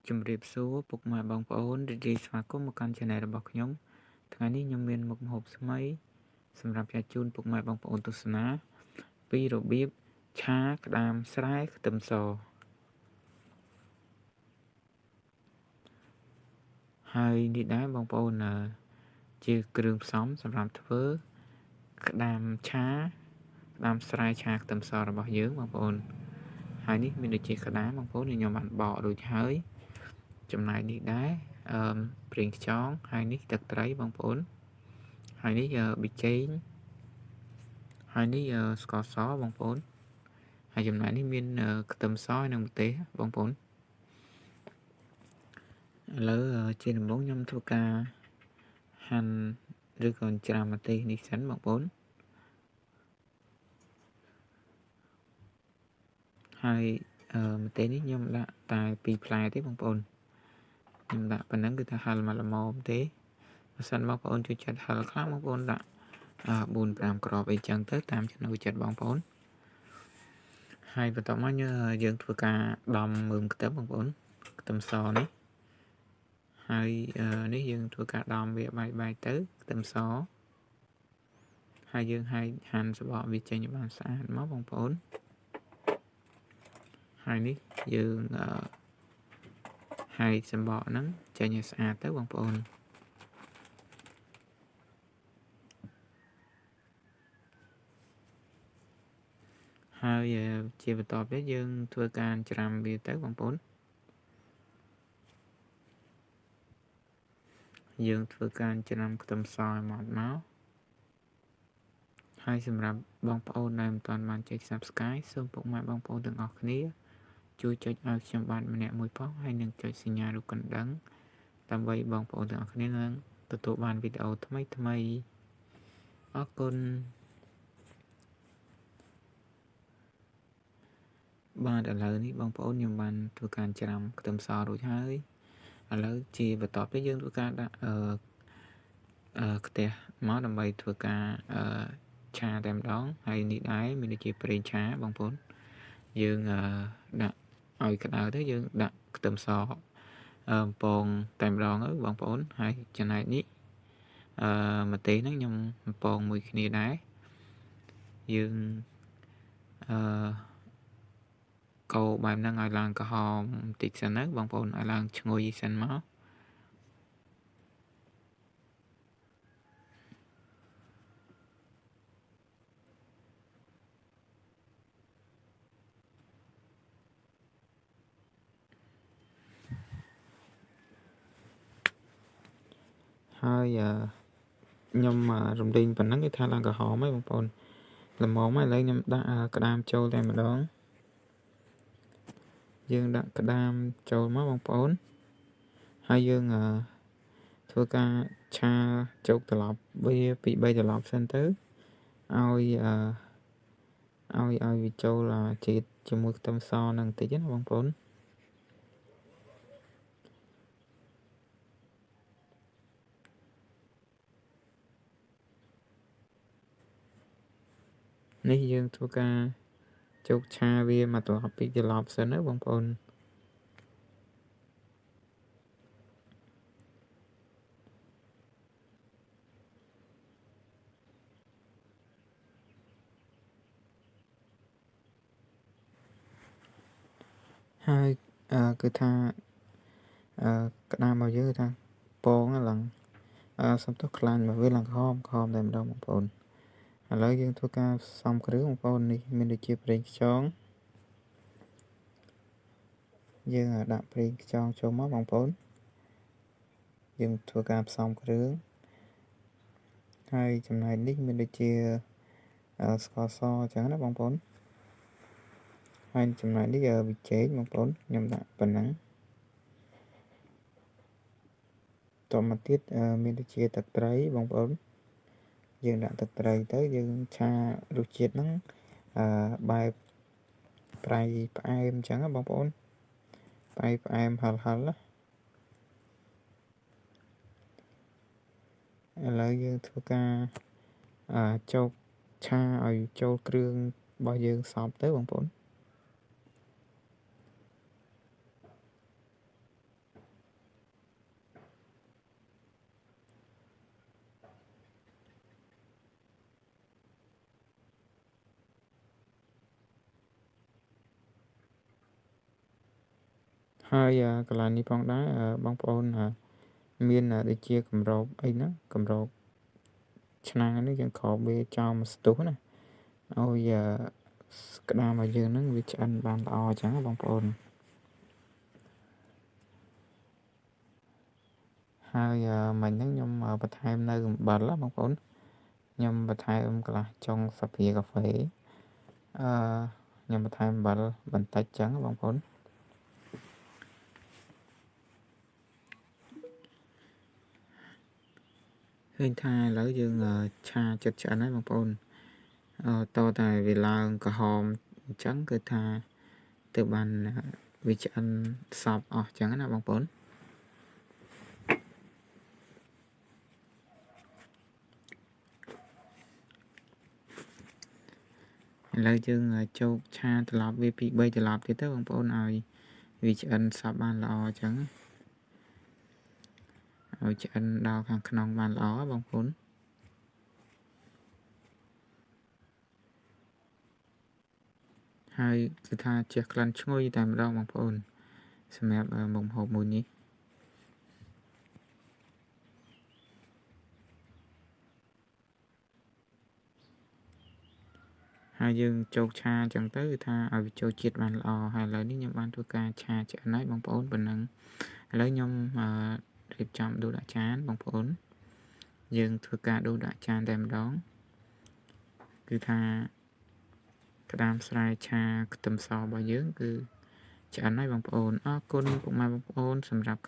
ជំរាបសួរពុកម៉ែបងប្អូនរីករាយស្វាគមន៍មកកាន់ Channel របស់ខ្ញុំថ្ងៃនេះខ្ញុំមានមុខម្ហូបថ្មីសម្រាប់ចែកជូនពុកម៉ែបងប្អូនទស្សនាពីរបៀបឆាក្តាមស្រែខ្ទឹមសហើយនេះដែរបងប្អូនជាគ្រឿងផ្សំសម្រាប់ធ្វើក្តាមឆាក្តាមស្រែឆាខ្ទឹមសរបស់យើងបងប្អូនហើយនេះមានដូចជាក្តាមបងប្អូនខ្ញុំបានបករួចហើយចំណែកនេះដែរប្រេងខ្យងហើយនេះទឹកត្រីបងប្អូនហើយនេះប៊ីចេងហើយនេះស្ករសបងប្អូនហើយចំណែកនេះមានខ្ទឹមសនិងម្ទេសបងប្អូនឥឡូវជាដំបូងខ្ញុំធ្វើការហាន់ឬក៏ច្រាំម្ទេសនេះសិនបងប្អូនហើយម្ទេសនេះខ្ញុំដាក់តែ2ផ្លែទេបងប្អូនខ្ញុំដាក់ប៉ុណ្ណឹងគឺថាហឹលមកល្មមទេបើសិនបងប្អូនជួយចាត់ហឹលខ្លះបងប្អូនដាក់4-5 គ្រាប់អីចឹងទៅតាមចំណូលចិត្តបងប្អូនហើយបន្ទាប់មកយើងធ្វើការដំមើមខ្ទឹមបងប្អូនខ្ទឹមសនេះហើយនេះយើងធ្វើការដំវាបែកទៅខ្ទឹមសហើយយើងហាន់សំបកវាចេញឲ្យបានស្អាតមកបងប្អូនហើយនេះយើងហើយសំបកហ្នឹងចេញឲ្យស្អាតទៅបងប្អូនហើយជាបន្តទៀតយើងធ្វើការច្រាំវាទៅបងប្អូនយើងធ្វើការច្រាំខ្ទឹមសឲ្យម៉ត់មកហើយសម្រាប់បងប្អូនដែលមិនទាន់បានចុច Subscribe សូមពុកម៉ែបងប្អូនទាំងអស់គ្នាជួយចុចឲ្យខ្ញុំបានម្នាក់មួយផងហើយនឹងចុចសញ្ញារូបកណ្ដឹងដើម្បីបងប្អូនទាំងអស់គ្នានឹងទទួលបានវីដេអូថ្មីអរគុណបាទឥឡូវនេះបងប្អូនខ្ញុំបានធ្វើការច្រាំខ្ទឹមសរួចហើយឥឡូវជាបន្តទៅយើងធ្វើការដាក់ខ្ទះមកដើម្បីធ្វើការឆាតែម្ដងហើយនេះដែរមានដូចជាប្រេងឆាបងប្អូនយើងដាក់ឲ្យក្តៅទៅយើងដាក់ខ្ទឹមសពងតែម្ដងទៅបងប្អូនហើយចំណែកនេះម្ទេសហ្នឹងខ្ញុំពងមួយគ្នាដែរយើងកូរបែបហ្នឹងឲ្យឡើងក្រហមបន្តិចសិនទៅបងប្អូនឲ្យឡើងឈ្ងុយសិនមកហើយខ្ញុំរំលែងប៉ុណ្ណឹងគឺថាឡើងក្រហមហើយបងប្អូនល្មមហើយឥឡូវខ្ញុំដាក់ក្តាមចូលតែម្ដងយើងដាក់ក្តាមចូលមកបងប្អូនហើយយើងធ្វើការឆាជោគត្រឡប់វាពី3ត្រឡប់សិនទៅឲ្យវាចូលជាតិជាមួយខ្ទឹមសនឹងបន្តិចណាបងប្អូននេះយើងធ្វើការជោគឆាវាមកត្រឡប់ពីត្រឡប់សិនណាបងប្អូនហើយគឺថាក្តាមរបស់យើងគឺថាពងឡើងសំទោសខ្លាញ់មកវាឡើងខំតែម្ដងបងប្អូនឥឡូវយើងធ្វើការផ្សំគ្រឿងបងប្អូននេះមានដូចជាប្រេងខ្យងយើងដាក់ប្រេងខ្យងចូលមកបងប្អូនយើងធ្វើការផ្សំគ្រឿងហើយចំណែកនេះមានដូចជាស្ករសអញ្ចឹងណាបងប្អូនហើយចំណែកនេះប៊ីចេងបងប្អូនខ្ញុំដាក់ប៉ុណ្ណឹងតមកទៀតមានដូចជាទឹកត្រីបងប្អូនយើងដាក់ទឹកត្រីទៅយើងឆារសជាតិហ្នឹងបែបប្រៃផ្អែមអញ្ចឹងណាបងប្អូនប្រៃផ្អែមហឹលណាឥឡូវយើងធ្វើការជោគឆាឲ្យចូលគ្រឿងរបស់យើងសព្វទៅបងប្អូន ហើយកន្លែងនេះផងដែរបងប្អូនមានដូចជាកម្របអីណាកម្របឆ្នាំងនេះយើងគ្របវាចោលមួយស្ទុះណាឲ្យក្តាមរបស់យើងហ្នឹងវាឆ្អិនបានល្អអញ្ចឹងណាបងប្អូនហើយមិញហ្នឹងខ្ញុំបន្ថែមនៅអំបិលណាបងប្អូនខ្ញុំបន្ថែមកន្លះចុងស្លាបព្រាកាហ្វេខ្ញុំបន្ថែមអំបិលបន្តិចចឹងបងប្អូនឃើញថាឥឡូវយើងឆាចិត្តឆ្អិនហើយបងប្អូនតតែវាឡើងក្រហមអញ្ចឹងគឺថាទើបបានវាឆ្អិនសព្វអស់អញ្ចឹងណាបងប្អូនឥឡូវយើងជោគឆាត្រឡប់វាពី3ត្រឡប់ទៀតទៅបងប្អូនឲ្យវាឆ្អិនសព្វបានល្អអញ្ចឹងឲ្យឆ្អិនដល់ខាងក្នុងបានល្អបងប្អូនហើយគឺថាជះក្លិនឈ្ងុយតែម្ដងបងប្អូនសម្រាប់មុខម្ហូបមួយនេះហើយយើងជោគឆាអញ្ចឹងទៅគឺថាឲ្យវាចូលជាតិបានល្អហើយឥឡូវនេះខ្ញុំបានធ្វើការឆាឆ្អិនហើយបងប្អូនប៉ុណ្ណឹងឥឡូវខ្ញុំរៀបចំដួសដាក់ចានបងប្អូនយើងធ្វើការដួសដាក់ចានតែម្ដងគឺថាក្តាមស្រែឆាខ្ទឹមសរបស់យើងគឺឆ្អិនហើយបងប្អូនអរគុណពុកម៉ែបងប្អូនសម្រាប់